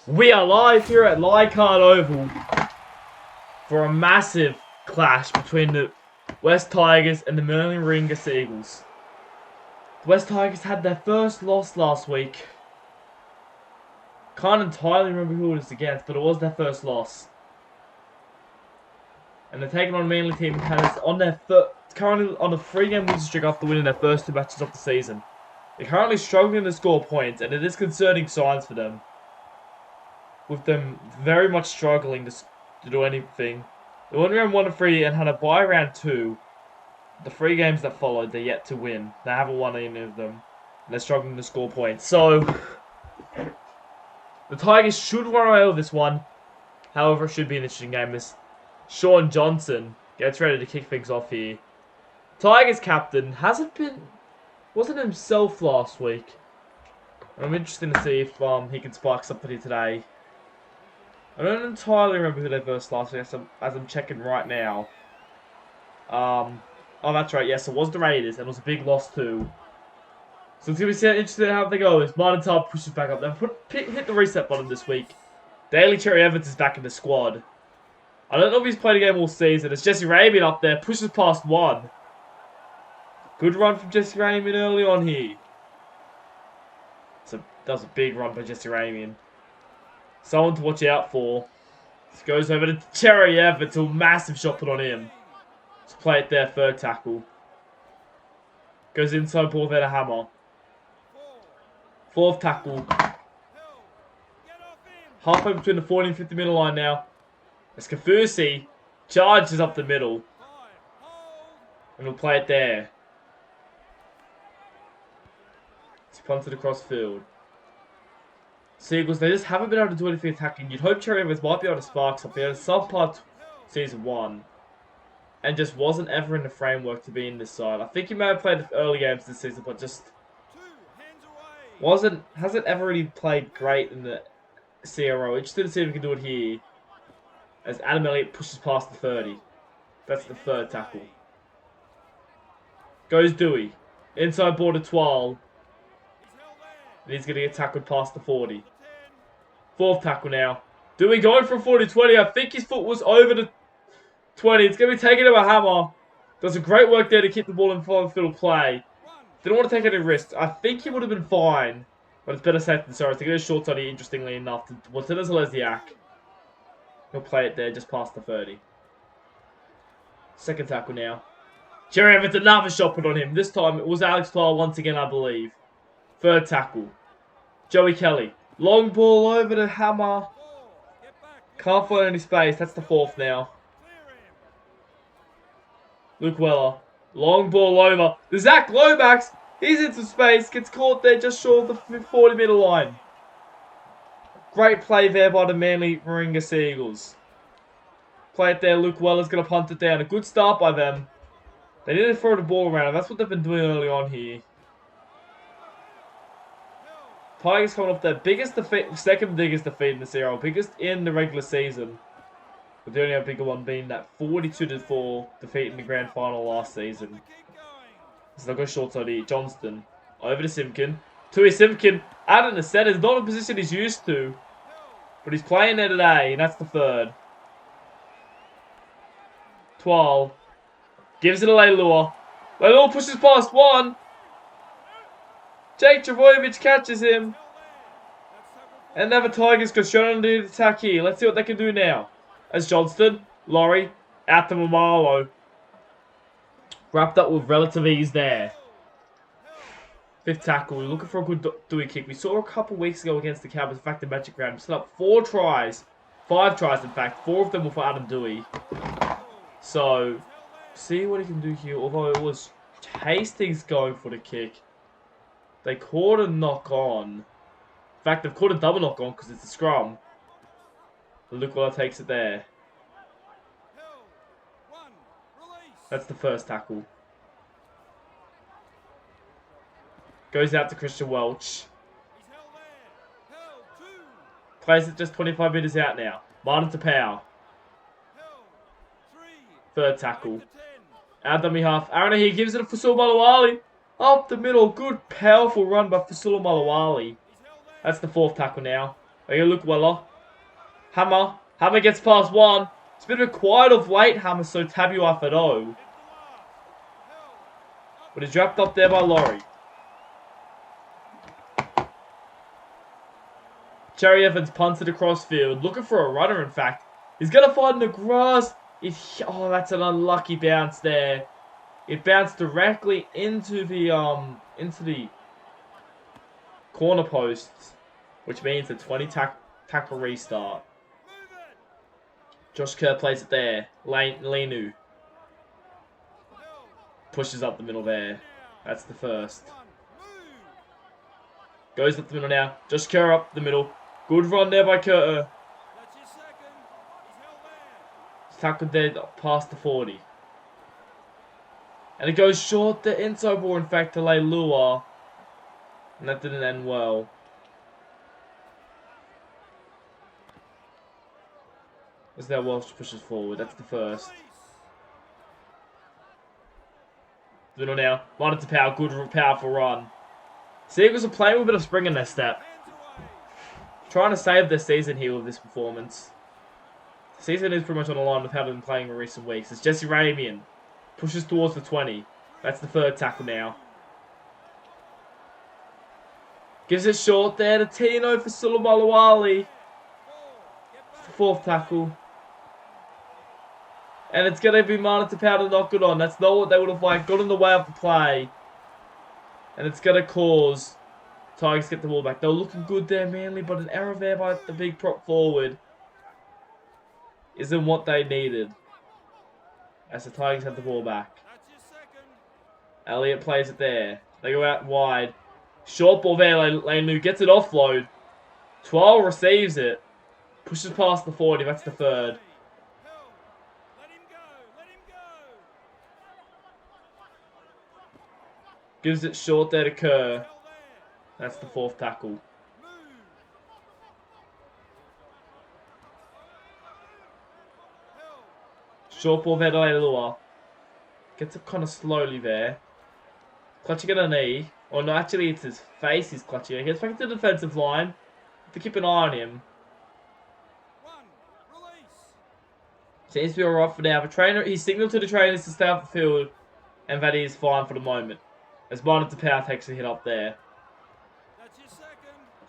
We are live here at Leichhardt Oval for a massive clash between the West Tigers and the Manly Seagulls. The West Tigers had their first loss last week. Can't entirely remember who it was against, but it was their first loss. And they're taking on a Manly team that on their currently on a 3-game losing streak after winning their first 2 matches of the season. They're currently struggling to score points, and it is concerning signs for them. With them very much struggling to do anything. They won round 1 and 3 and had a bye round 2. The 3 games that followed, they're yet to win. They haven't won any of them. And they're struggling to score points. So, the Tigers should run away with this one. However, it should be an interesting game as Sean Johnson gets ready to kick things off here. Tigers captain wasn't himself last week. I'm interested to see if he can spark something here today. I don't entirely remember who they versed last week as I'm checking right now. Oh, that's right. Yes, it was the Raiders, and it was a big loss too. So it's going to be interesting how they go as Martin Tarp pushes back up. They've hit the reset button this week. Daly Cherry Evans is back in the squad. I don't know if he's played a game all season. It's Jesse Ramian up there, pushes past 1. Good run from Jesse Ramian early on here. That was a big run by Jesse Ramian. Someone to watch out for. This goes over to Cherry Evans. A massive shot put on him. Let's play it there. 3rd tackle. Goes inside ball there to Hammer. 4th tackle. Halfway between the 40 and 50 middle line now. As Kafusi charges up the middle. And we'll play it there. It's punted across field. Seagulls, they just haven't been able to do anything attacking. You'd hope Cherry Evans might be able to spark something. At some part season 1. And just wasn't ever in the framework to be in this side. I think he may have played early games this season, but just hasn't ever really played great in the CRL. Interested to see if he can do it here. As Adam Elliott pushes past the 30. That's the 3rd tackle. Goes Dewey. Inside border 12. And he's going to get tackled past the 40. 4th tackle now. Dewey going from 40-20. I think his foot was over the 20. It's going to be taken to a Hammer. Does a great work there to keep the ball in field play. Didn't want to take any risks. I think he would have been fine. But it's better safe than sorry. To get a short side, interestingly enough, to Martinez Lesniak. He'll play it there just past the 30. 2nd tackle now. Cherry Evans, another shot put on him. This time it was Alex Twile once again, I believe. 3rd tackle. Joey Kelly. Long ball over to Hammer. Can't find any space. That's the 4th now. Luke Weller. Long ball over. The Zach Lomax. He's into space. Gets caught there just short of the 40 meter line. Great play there by the Manly Warringah Seagulls. Play it there. Luke Weller's going to punt it down. A good start by them. They need to throw the ball around. That's what they've been doing early on here. Tigers coming off their biggest defeat, 2nd biggest defeat in the CRL, biggest in the regular season. But the only bigger one being that 42-4 defeat in the grand final last season. So they'll go short side here. Johnston over to Simpkin. Tui Simpkin out in the centre. It's not a position he's used to. But he's playing there today, and that's the 3rd. 12. Gives it to Leilua. Leilua pushes past 1. Jake Travojevic catches him. And now the Tigers go straight on the attack here. Let's see what they can do now. As Johnston, Laurie, out to Mamalo. Wrapped up with relative ease there. 5th tackle. We're looking for a good Dewey kick. We saw a couple weeks ago against the Cowboys. In fact, the Magic Round. We set up 4 tries. 5 tries, in fact. 4 of them were for Adam Dewey. So, see what he can do here. Although it was Hastings going for the kick. They caught a knock on. In fact, they've caught a double knock on because it's a scrum. But look what takes it there. That's the 1st tackle. Goes out to Christian Welch. Plays it just 25 metres out now. Martin to Powell. 3rd tackle. Out dummy half. Aaron here gives it to Fasul Malawali. Up the middle. Good, powerful run by Fasula Malawali. That's the 4th tackle now. There you look, Weller. Hammer. Hammer gets past one. It's been a quiet of late, Hammer, so Tabu Afado. But he's wrapped up there by Laurie. Cherry Evans punts it across field. Looking for a runner, in fact. He's going to find the grass. Oh, that's an unlucky bounce there. It bounced directly into the corner posts, which means a 20 tackle restart. Josh Kerr plays it there. Lenu pushes up the middle there. That's the first. Goes up the middle now. Josh Kerr up the middle. Good run there by Kerr. He's tackled there past the 40. And it goes short. The inside ball, in fact, to Leilua. And that didn't end well. As now Welsh pushes forward. That's the first. Middle now. Wanted to power. Good, powerful run. Seagulls are playing with a bit of spring in their step. Trying to save their season here with this performance. The season is pretty much on the line with how they've been playing in recent weeks. As Jesse Ramian pushes towards the 20. That's the third tackle now. Gives it short there to Tino for Sulumalawali. The fourth tackle. And it's going to be Martin Tapau to knock it on. That's not what they would have liked. Got in the way of the play. And it's going to cause Tigers to get the ball back. They were looking good there, Manly, but an error there by the big prop forward isn't what they needed. As the Tigers have the ball back. Elliott plays it there. They go out wide. Short ball there. Lanu gets it offload. 12 receives it. Pushes past the 40. That's the third. Gives it short there to Kerr. That's the fourth tackle. Short ball there to Leilua. Gets it kind of slowly there. Clutching at a knee. Or no, actually it's his face he's clutching. He gets back to the defensive line. Have to keep an eye on him. Seems to be alright for now. The trainer, he signaled to the trainers to stay off the field. And that he is fine for the moment. As Martin Tapau takes a hit up there.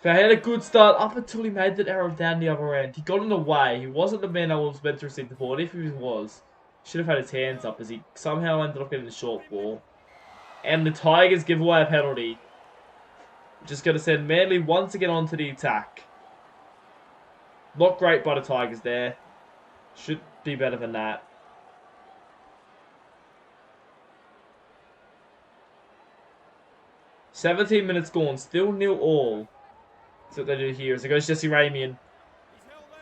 They had a good start up until he made that error down the other end. He got in the way. He wasn't the man that was meant to receive the ball. And if he was, he should have had his hands up as he somehow ended up getting the short ball. And the Tigers give away a penalty. Just going to send Manly once again onto the attack. Not great by the Tigers there. Should be better than that. "17 minutes gone, still 0-all. That's what they do here. As it goes Jesse Ramian.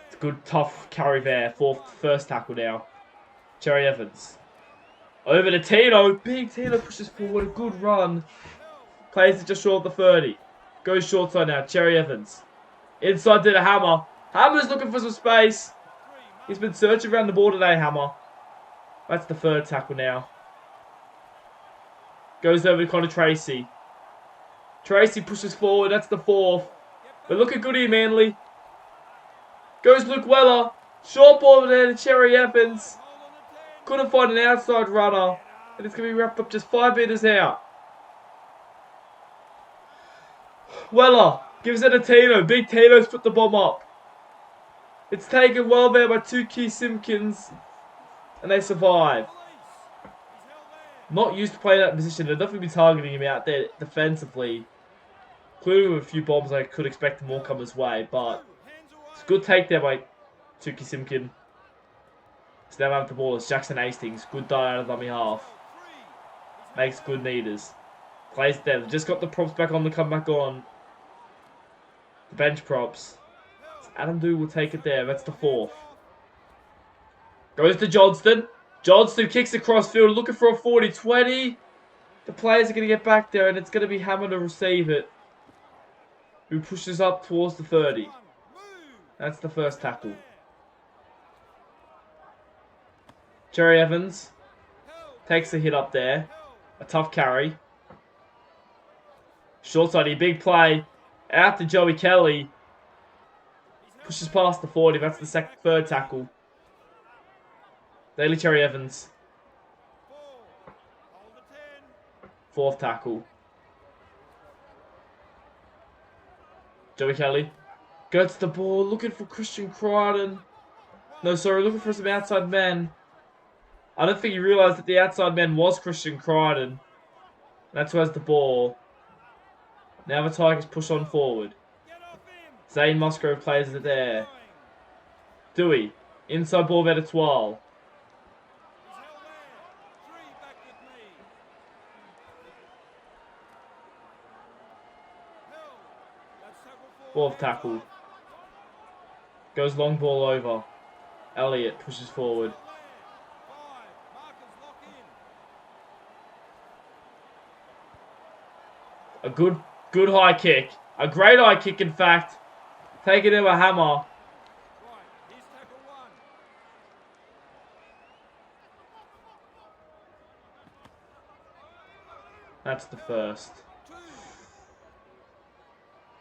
It's a good, tough carry there. First tackle now. Cherry Evans. Over to Tino. Big Tino pushes forward. A good run. Plays it just short of the 30. Goes short side now. Cherry Evans. Inside to the Hammer. Hammer's looking for some space. He's been searching around the ball today, Hammer. That's the third tackle now. Goes over to Connor Tracy. Tracy pushes forward. That's the fourth. They're looking good here, Manly. Goes Luke Weller. Short ball there to Cherry Evans. Couldn't find an outside runner. And it's going to be wrapped up just 5 meters out. Weller gives it to Tino. Big Tino's put the bomb up. It's taken well there by Tukey Simpkins. And they survive. Not used to playing that position. They'll definitely be targeting him out there defensively. Including with a few bombs I could expect more come his way. But it's a good take there by Tukey Simpkin. So now have the ball. It's Jackson Hastings. Good die out of dummy half. Makes good meters. Plays there. They've just got the props back on to come back on. The bench props. So Adam Doo will take it there. That's the fourth. Goes to Johnston. Johnston kicks across field. Looking for a 40-20. The players are going to get back there. And it's going to be Hammer to receive it. Who pushes up towards the 30. That's the first tackle. Cherry Evans takes a hit up there. A tough carry. Short side, big play. Out to Joey Kelly. Pushes past the 40. That's the third tackle. Daly Cherry Evans. Fourth tackle. Joey Kelly. Gets the ball. Looking for Christian Crichton. No, sorry. Looking for some outside men. I don't think he realised that the outside man was Christian Crichton. That's who has the ball. Now the Tigers push on forward. Zane Musgrove plays it there. Dewey. Inside ball of Etoile. Fourth tackle. Goes long ball over. Elliott pushes forward. A good high kick. A great high kick, in fact. Taken in a hammer. That's the first.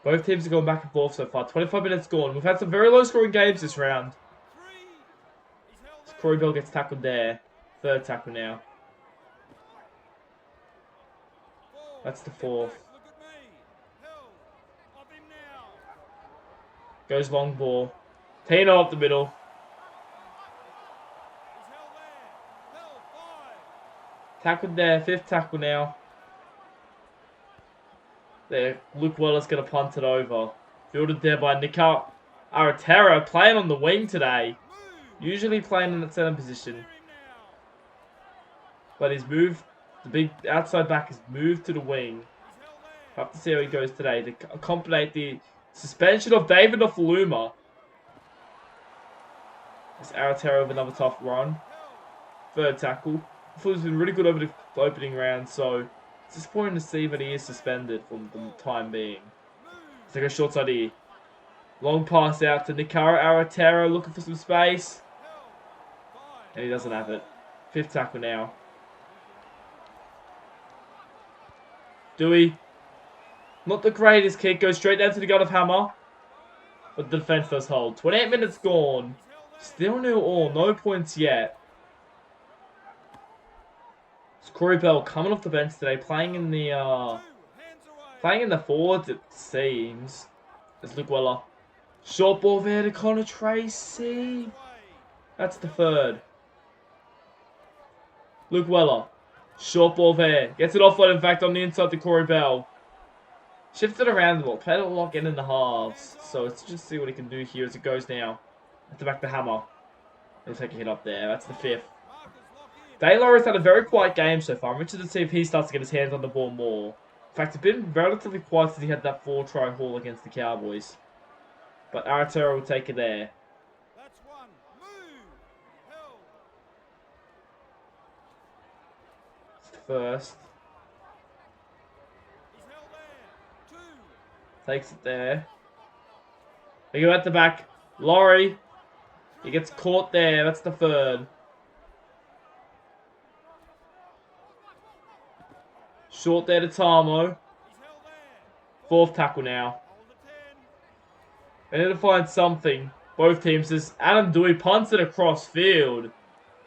Both teams have gone back and forth so far. 25 minutes gone. We've had some very low-scoring games this round. Corey Bell gets tackled there. Third tackle now. That's the fourth. Goes long ball. Tino up the middle. Tackled there. Fifth tackle now. There, Luke Weller's going to punt it over. Fielded there by Nika Aratera, playing on the wing today. Usually playing in the centre position. But he's moved, the big outside back has moved to the wing. Have to see how he goes today to accommodate the suspension of David Ofaluma. This Aratera with another tough run. Third tackle. Ofaluma has been really good over the opening round, so it's disappointing to see that he is suspended for the time being. Let's take a short side here. Long pass out to Nikara Aratera looking for some space. And he doesn't have it. Fifth tackle now. Dewey. Not the greatest kick. Goes straight down to the gut of Hammer. But the defense does hold. 28 minutes gone. Still 0-all. No points yet. It's Corey Bell coming off the bench today. Playing in the forwards, it seems. There's Luke Weller. Short ball there to Connor Tracy. That's the third. Luke Weller. Short ball there. Gets it offload, in fact, on the inside to Corey Bell. Shifted around the ball. Played a lot in the halves. So let's just see what he can do here as it goes now. At the back the Hammer. He'll take a hit up there. That's the fifth. Daylor has had a very quiet game so far. I'm interested to see if he starts to get his hands on the ball more. In fact, it's been relatively quiet since he had that 4-try haul against the Cowboys. But Aratera will take it there. First. Takes it there. They go at the back. Laurie. He gets caught there. That's the third. Short there to Tamo. Fourth tackle now. They need to find something. Both teams. As Adam Dewey punts it across field.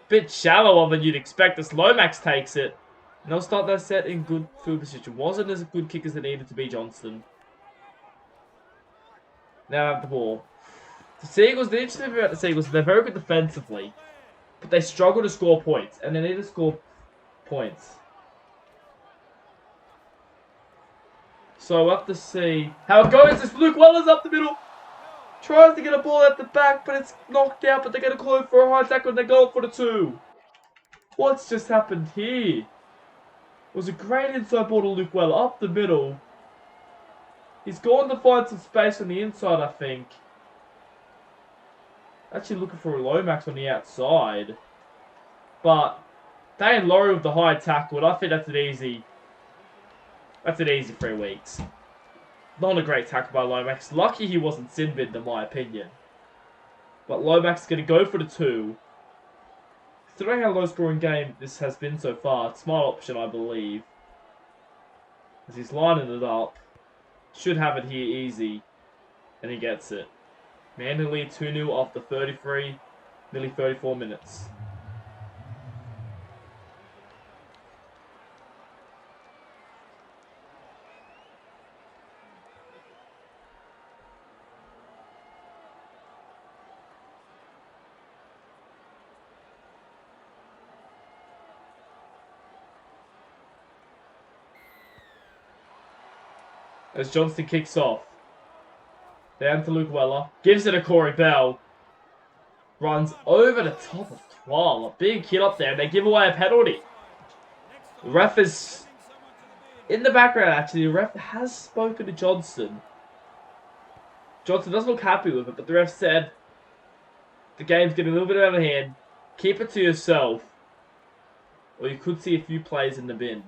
Bit shallower than you'd expect as Lomax takes it. And they'll start that set in good field position. Wasn't as good kick as it needed to be, Johnston. Now have the ball. The Seagulls, the interesting thing about the Seagulls is they're very good defensively. But they struggle to score points. And they need to score points. So we'll have to see how it goes. As Luke Weller's up the middle. Tries to get a ball at the back, but it's knocked out. But they're going to call it for a high tackle and they're going for the 2. What's just happened here? It was a great inside ball to Luke Weller, up the middle. He's gone to find some space on the inside, I think. Actually looking for a Lomax on the outside. But Dane Laurie with the high tackle, and I think that's an easy 3 weeks. Not a great tackle by Lomax. Lucky he wasn't sin-binned, in my opinion. But Lomax is going to go for the 2. Considering how low-scoring game this has been so far, smart option, I believe. As he's lining it up. Should have it here easy. And he gets it. Manly 2-0 after 33, nearly 34 minutes. As Johnston kicks off. Down to Luke Weller. Gives it to Corey Bell. Runs over the top of Twal. A big hit up there. And they give away a penalty. The ref is in the background, actually. The ref has spoken to Johnston. Johnston doesn't look happy with it, but the ref said the game's getting a little bit out of hand. Keep it to yourself, or you could see a few plays in the bin.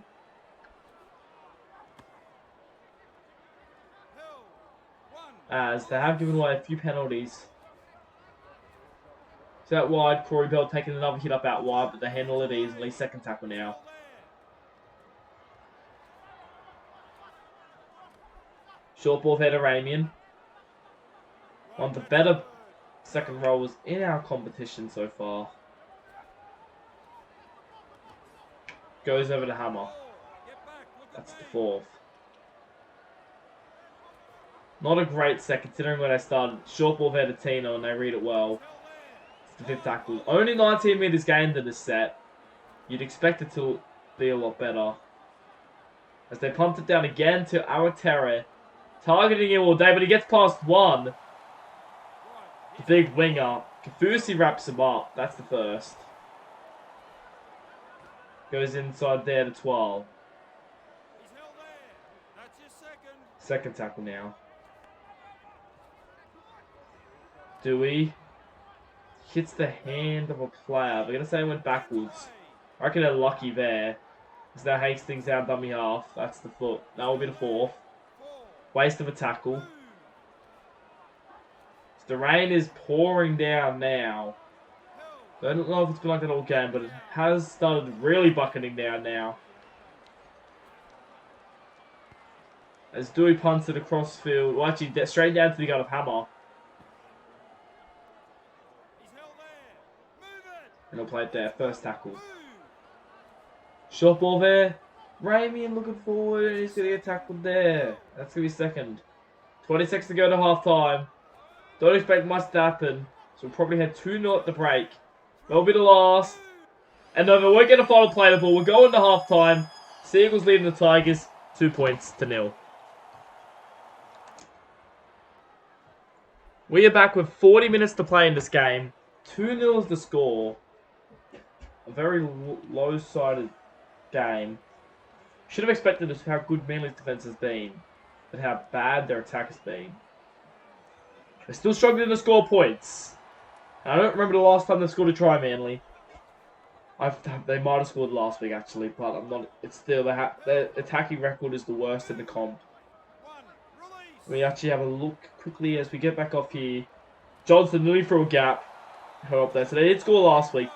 As they have given away a few penalties. So out wide, Corey Bell taking another hit up out wide, but they handle it easily. Second tackle now. Short ball there to Ramian. One of the better second rollers in our competition so far. Goes over to Hammer. That's the fourth. Not a great set considering where they started. Short ball there to Tino and they read it well. It's the fifth tackle. Only 19 meters gained in this set. You'd expect it to be a lot better. As they pumped it down again to Awatera. Targeting him all day, but he gets past one. The big winger. Kafusi wraps him up. That's the first. Goes inside there to 12. Second tackle now. Dewey hits the hand of a player. They're going to say it went backwards. I reckon they're lucky there. Because now Hastings down dummy half. That's the foot. That will be the fourth. Waste of a tackle. So the rain is pouring down now. I don't know if it's been like that all game, but it has started really bucketing down now. As Dewey punts it across field. Well, actually, straight down to the gut of Hammer. And he'll play it there. First tackle. Short ball there. Ramian looking forward. And he's going to get tackled there. That's going to be second. 20 seconds to go to half time. Don't expect much to happen. So we'll probably head 2-0 at the break. That'll be the last. And no, we won't get a final play of the ball. We're going to half time. Seagulls leading the Tigers 2-0. We are back with 40 minutes to play in this game. 2-0 is the score. A very low-sided game. Should have expected this how good Manly's defense has been, but how bad their attack has been. They're still struggling to score points. I don't remember the last time they scored a try, Manly. They might have scored last week actually, but I'm not. It's still their attacking record is the worst in the comp. We actually have a look quickly as we get back off here. Johnson nearly threw a gap. Her up there. So they did score last week.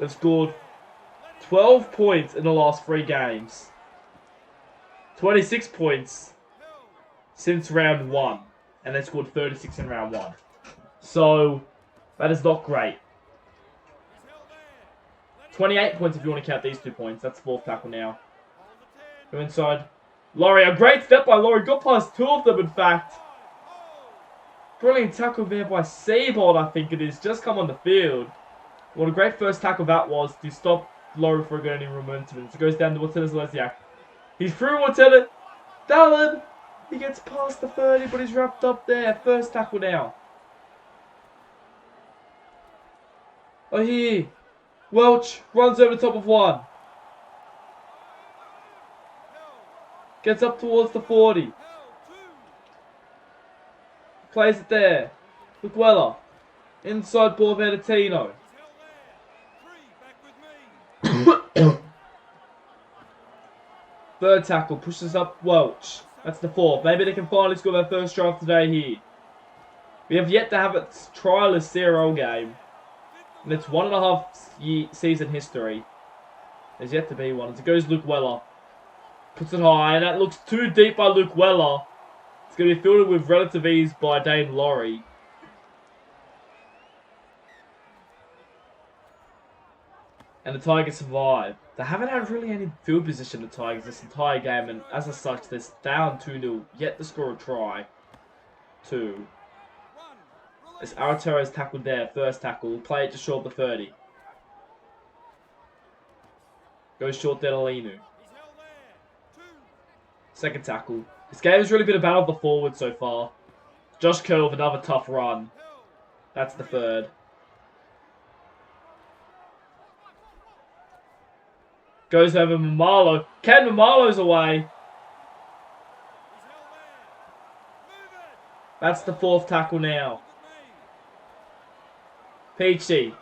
They've scored 12 points in the last 3 games. 26 points since round 1. And they scored 36 in round 1. So, that is not great. 28 points if you want to count these 2 points. That's the fourth tackle now. Go inside. Laurie, a great step by Laurie. Got past 2 of them, in fact. Brilliant tackle there by Seabold, I think it is. Just come on the field. What a great first tackle that was to stop Laurie from getting any momentum. So it goes down to Watena Zalesiak. He's through Watena. Dallin! He gets past the 30, but he's wrapped up there. First tackle now. Oh, here. Welch runs over the top of one. Gets up towards the 40. Plays it there. Luquella. Inside ball there to Tino. Third tackle pushes up Welch. That's the fourth. Maybe they can finally score their first try of today here. We have yet to have a trialist CRL game. And it's 1.5 season history. There's yet to be one. As it goes Luke Weller. Puts it high, and that looks too deep by Luke Weller. It's going to be fielded with relative ease by Dane Laurie. And the Tigers survive. They haven't had really any field position, the Tigers, this entire game. And as such, they're down 2-0. Yet to score a try. 2. As Arator's tackled there. First tackle. Play it just short of the 30. Goes short there to Linu. Second tackle. This game has really been a battle of the forward so far. Josh Kerr with another tough run. That's the third. Goes over Mamalo. Ken Mamalo's away. That's the fourth tackle now. Peachy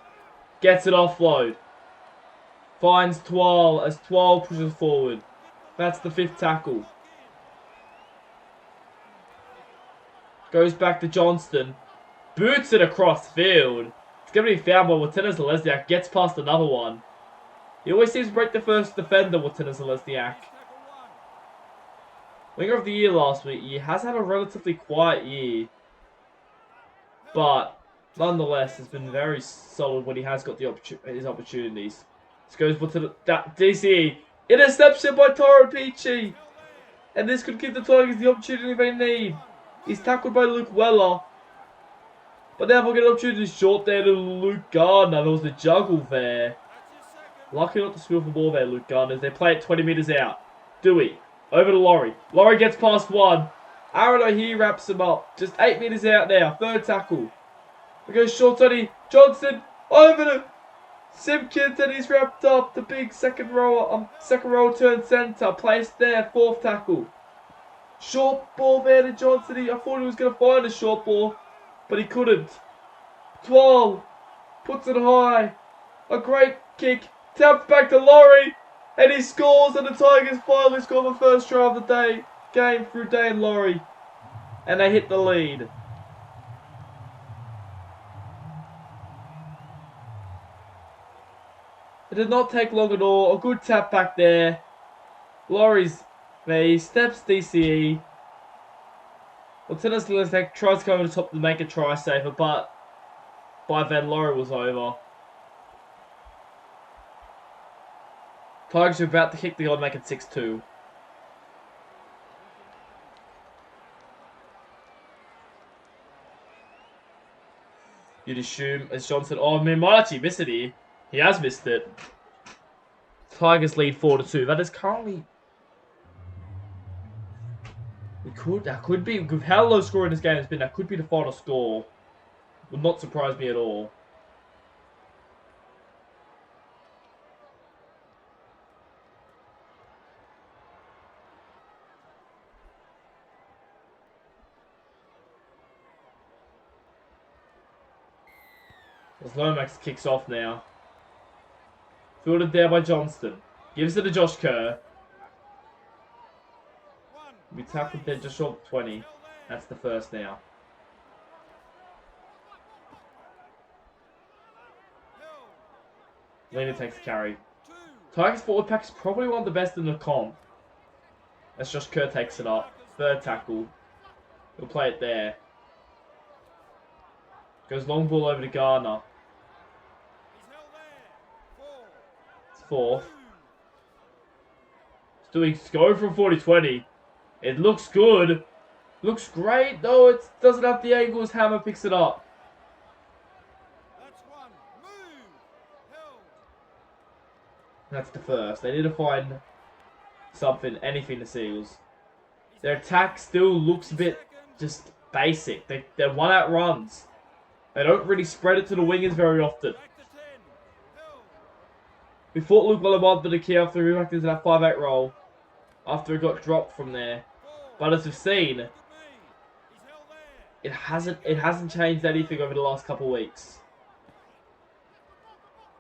gets it offload. Finds Twal as Twal pushes forward. That's the fifth tackle. Goes back to Johnston. Boots it across field. It's going to be found by Watena Zalesniak. Gets past another one. He always seems to break the first defender, Watena Zalesniak. Winger of the year last week. He has had a relatively quiet year. But nonetheless, has been very solid when he has got his opportunities. This goes to the DCE. Interception by Toro Peachy. And this could give the Tigers the opportunity they need. He's tackled by Luke Weller. But now we'll get an opportunity short there to Luke Gardner. There was the juggle there. Lucky not to spill the ball there, Luke Gardner, as they play it 20 metres out. Dewey. Over to Laurie. Laurie gets past one. Aaron O'Hee wraps him up. Just 8 metres out now. Third tackle. It goes short Tony Johnson. Over to Simpkins, and he's wrapped up. The big second row turn centre. Placed there. Fourth tackle. Short ball there to Johnson. I thought he was going to find a short ball, but he couldn't. Twal puts it high. A great kick. Tapped back to Laurie. And he scores, and the Tigers finally score the first try of the game through Dane Laurie. And they hit the lead. It did not take long at all. A good tap back there. Laurie's there. He steps DCE. Lieutenant Zalesniak tries to go over the top to make a try saver, but by then Laurie was over. Tigers are about to kick the goal to make it 6-2. You'd assume, as John said, oh, man, might actually miss it here. He has missed it. Tigers lead 4-2. That is currently... That could be, with how low scoring this game has been, that could be the final score. Would not surprise me at all. As Lomax kicks off now. Fielded there by Johnston. Gives it to Josh Kerr. We tackled there just short of 20. That's the first now. Lena takes the carry. Tigers forward pack is probably one of the best in the comp. As Josh Kerr takes it up. Third tackle. He'll play it there. Goes long ball over to Gardner. It's fourth. It's doing go from 40-20. It looks good. Looks great, though it doesn't have the angles. Hammer picks it up. That's the first. They need to find something, anything to Seagulls. Their attack still looks a bit just basic. They're one-out runs. They don't really spread it to the wingers very often. We thought Luke Weller might have been a key after he back into that 5-8 roll. After it got dropped from there. But as we've seen, it hasn't changed anything over the last couple of weeks.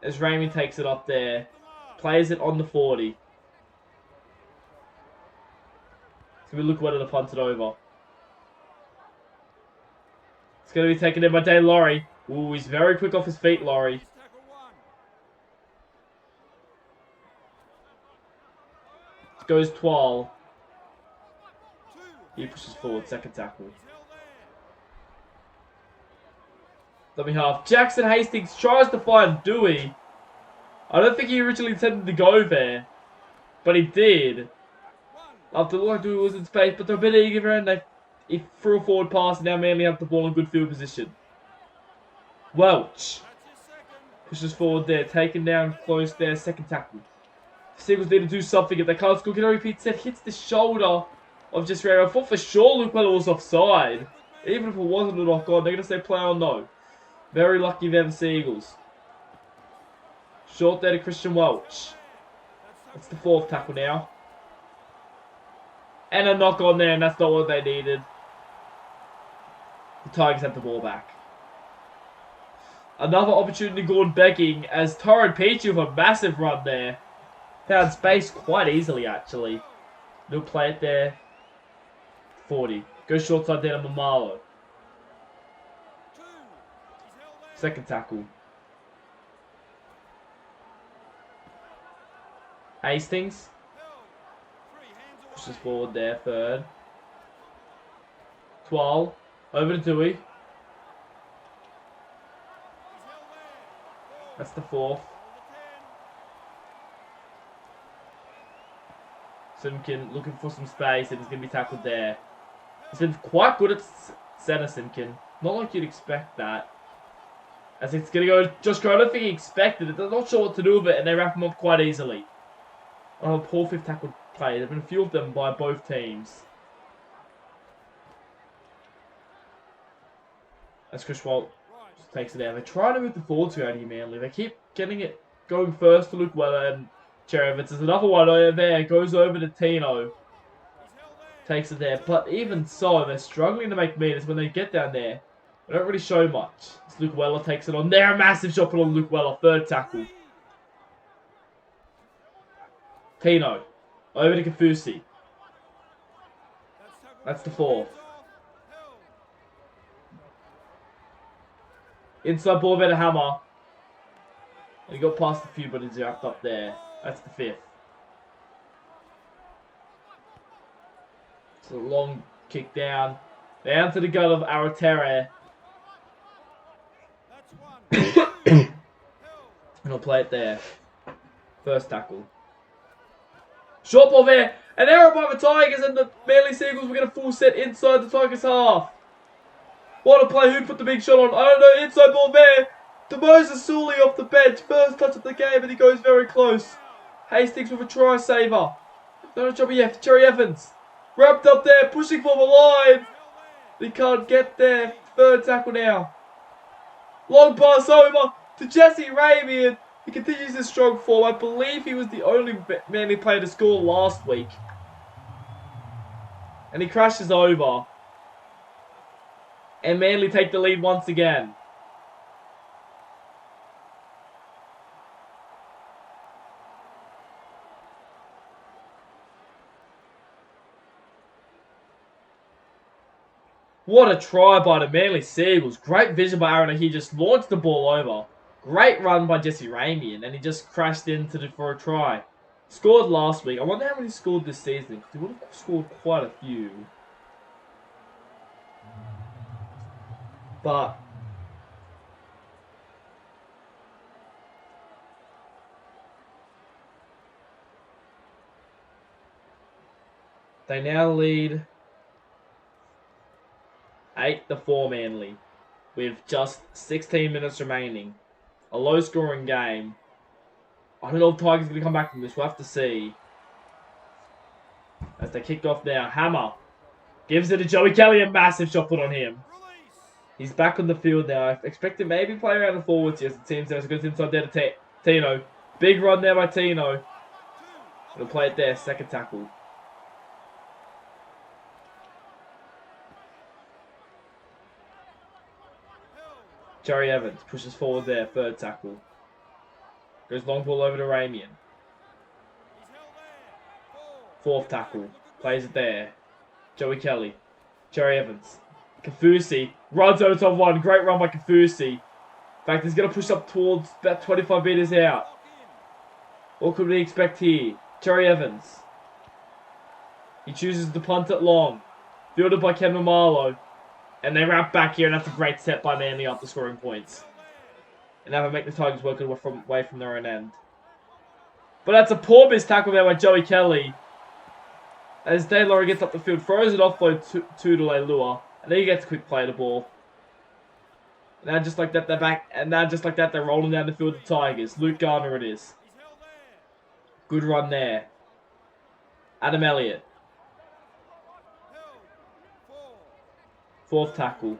As Raymond takes it up there. Plays it on the 40. It's going to be Luke Weller to punt it over. It's going to be taken in by Dane Laurie. Ooh, he's very quick off his feet, Laurie. It goes Twal. He pushes forward, second tackle. Dummy half. Jackson Hastings tries to find Dewey. I don't think he originally intended to go there, but he did. After looking like it was in space, but they're a bit eager and he threw a forward pass and now Manly have the ball in good field position. Welch pushes forward there, taken down close there, second tackle. The Seagulls need to do something. If they can't score, Gennaro Pete said hits the shoulder of just Rare. I thought for sure Luke Weller was offside. Even if it wasn't a knock on, they're going to say play or no. Very lucky there, the Seagulls. Short there to Christian Welch. That's the fourth tackle now. And a knock on there, and that's not what they needed. The Tigers have the ball back. Another opportunity gone begging as Torrid Peachy with a massive run there. Found space quite easily, actually. They'll play it there. 40. Goes short side down to Mamalo. Second tackle. Hastings. Pushes forward there, third. Twal. Over to Dewey. That's the fourth. Simkin looking for some space and he's going to be tackled there. He's been quite good at centre, Simkin. Not like you'd expect that. As it's going to go Josh Crow. I don't think he expected it. They're not sure what to do with it and they wrap him up quite easily. Oh, poor fifth tackle play. There have been a few of them by both teams. As Chris Walt just takes it down. They're trying to move the forward to out here, Manly. They keep getting it going first to Luke Weller and Cherry Evans. There's another one over there. Goes over to Tino. Takes it there. But even so, they're struggling to make meters when they get down there. They don't really show much. As Luke Weller takes it on there. A massive shot put on Luke Weller. Third tackle. Tino. Over to Kafusi. That's the fourth. Inside ball over to Hammer. He got past a few, but he's wrapped up there. That's the fifth. It's a long kick down. Down to the gut of Aratere. And he'll play it there. First tackle. Short ball there. An error by the Tigers and the Manly Seagulls will get a full set inside the Tigers half. What a play. Who put the big shot on? I don't know. Inside ball there. To Moses Sully off the bench. First touch of the game and he goes very close. Hastings with a try saver. Not a job yet. Cherry Evans. Wrapped up there. Pushing for the line. He can't get there. Third tackle now. Long pass over to Jesse Ramian. He continues his strong form. I believe he was the only Manly player to score last week. And he crashes over. And Manly take the lead once again. What a try by the Manly Seagulls. Great vision by Aaron. He just launched the ball over. Great run by Jesse Ramian. And he just crashed into it for a try. Scored last week. I wonder how many he scored this season. Because he would have scored quite a few. But they now lead 8-4 Manly with just 16 minutes remaining. A low-scoring game. I don't know if Tigers are going to come back from this. We'll have to see. As they kick off now, Hammer gives it to Joey Kelly. A massive shot put on him. He's back on the field now. I expect him maybe play around the forwards here. As it seems there's a good inside there to Tino. Big run there by Tino. He'll play it there. Second tackle. Cherry Evans pushes forward there. Third tackle. Goes long ball over to Ramian. Fourth tackle. Plays it there. Joey Kelly. Cherry Evans. Kafusi runs over top one. Great run by Kafusi. In fact, he's going to push up towards about 25 meters out. What could we expect here? Cherry Evans. He chooses to punt it long. Fielded by Kevin Marlowe. And they wrap back here, and that's a great set by Manly after scoring points. And now they make the Tigers work away from their own end. But that's a poor missed tackle there by Joey Kelly. As Dane Laurie gets up the field, throws it offload to Leilua. And then he gets a quick play the ball. And now just like that, they're back. And now just like that, they're rolling down the field, the Tigers. Luke Garner it is. Good run there. Adam Elliott. Fourth tackle.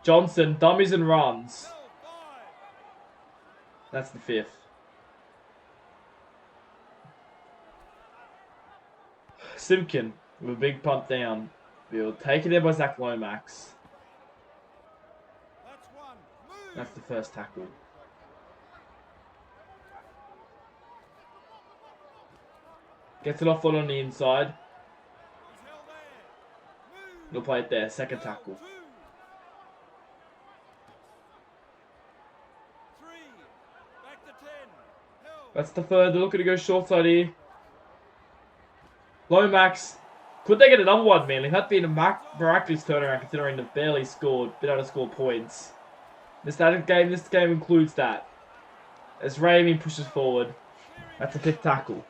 Johnson, dummies and runs. That's the fifth. Simpkin with a big punt down. Field. Taken there by Zach Lomax. That's the first tackle. Gets it off on the inside. He'll play it there. Second tackle. That's the third. They're looking to go short side here. Lomax. Could they get another one, man? It had been a miraculous turnaround considering they've barely scored, been able to score points. This game includes that. As Raymond pushes forward. That's a fifth tackle.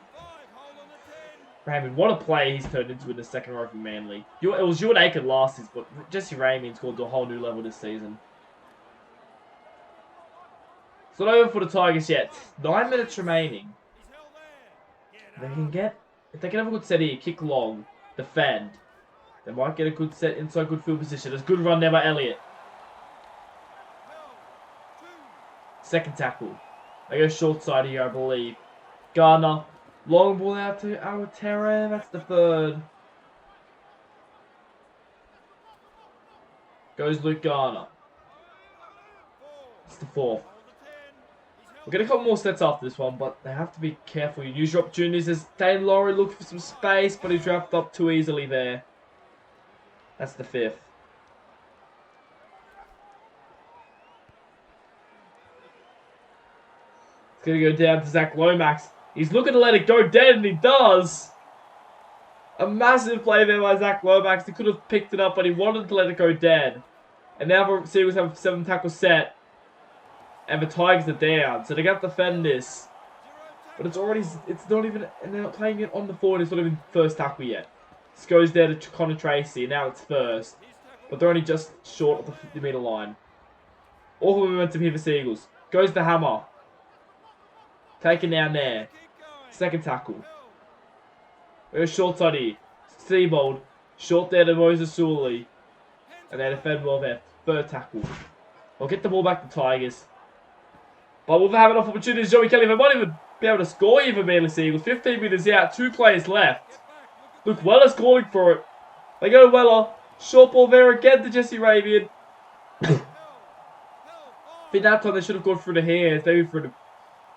Raymond, what a play he's turned into in the second row for Manly. It was Ewan Aiken last season, but Jesse Raymond's gone to a whole new level this season. It's not over for the Tigers yet. 9 minutes remaining. If they can have a good set here, kick long, defend. They might get a good set inside good field position. There's a good run there by Elliott. Second tackle. They go short side here, I believe. Gardner. Long ball out to Awatera. That's the third. Goes Luke Garner. That's the fourth. We're going to couple more sets after this one, but they have to be careful. You use your opportunities as Dane Laurie looks for some space, but he's wrapped up too easily there. That's the fifth. It's going to go down to Zach Lomax. He's looking to let it go dead, and he does. A massive play there by Zach Lomax. He could have picked it up, but he wanted to let it go dead. And now the Seagulls have a 7 tackle set. And the Tigers are down. So they got to defend this. But it's not even, and they're not playing it on the forward. It's not even first tackle yet. This goes there to Connor Tracy, and now it's first. But they're only just short of the 50-metre line. Awful momentum here for Seagulls. Goes the hammer. Taken down there. Second tackle. There's short side here. Seabold. Short there to Moses Sully. And they defend well there. Third tackle. I'll get the ball back to Tigers. But we'll have enough opportunities. Joey Kelly, they might even be able to score even Manly Seagulls. 15 minutes out. 2 players left. Look, Weller's calling for it. They go Weller. Short ball there again to Jesse Ravian. I think that time they should have gone through the hands. Maybe through the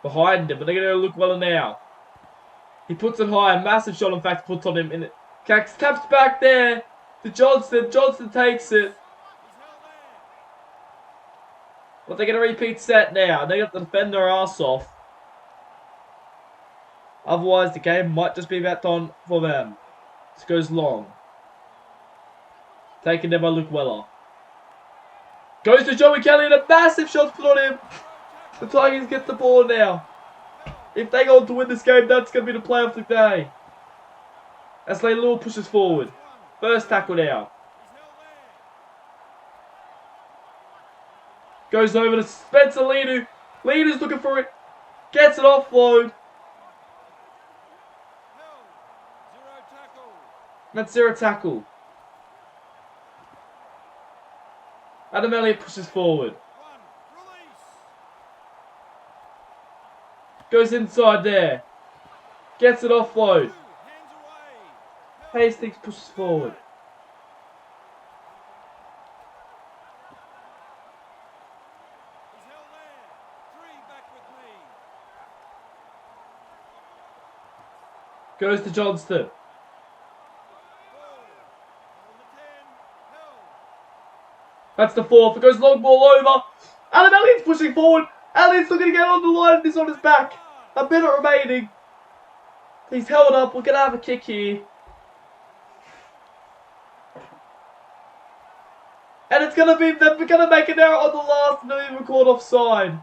behind him. But they're going to look Weller now. He puts it high. A massive shot, in fact, puts on him. And it taps back there to Johnston. Johnston takes it. But they're going to repeat set now. They got to defend their ass off. Otherwise, the game might just be about done for them. This goes long. Taken there by Luke Weller. Goes to Joey Kelly and a massive shot put on him. The Tigers get the ball now. If they go on to win this game, that's going to be the play of the day. As Leilua pushes forward. First tackle now. Goes over to Spencer Leadu. Leadu's looking for it. Gets it offload. That's 0 tackle. Adam Elliott pushes forward. Goes inside there. Gets it offload. Hastings pushes forward. Goes to Johnston. That's the fourth. It goes long ball over. Adam Elliott's pushing forward. Elliott's looking to get on the line and he's on his back. A minute remaining. He's held up. We're going to have a kick here. And it's going to be, they're going to make an error on the last and they'll even called offside.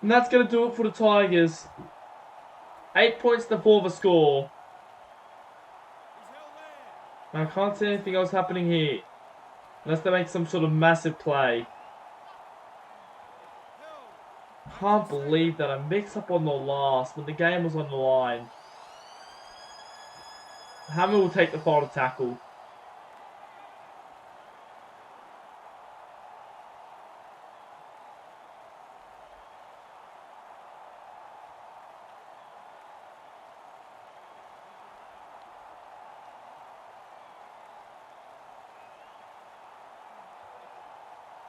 And that's going to do it for the Tigers. 8 points to 4 the score. I can't see anything else happening here. Unless they make some sort of massive play. Can't believe that I mixed up on the last when the game was on the line. Hammer will take the final tackle.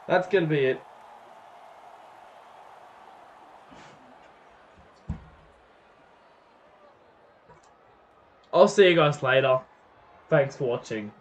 That's going to be it. I'll see you guys later. Thanks for watching.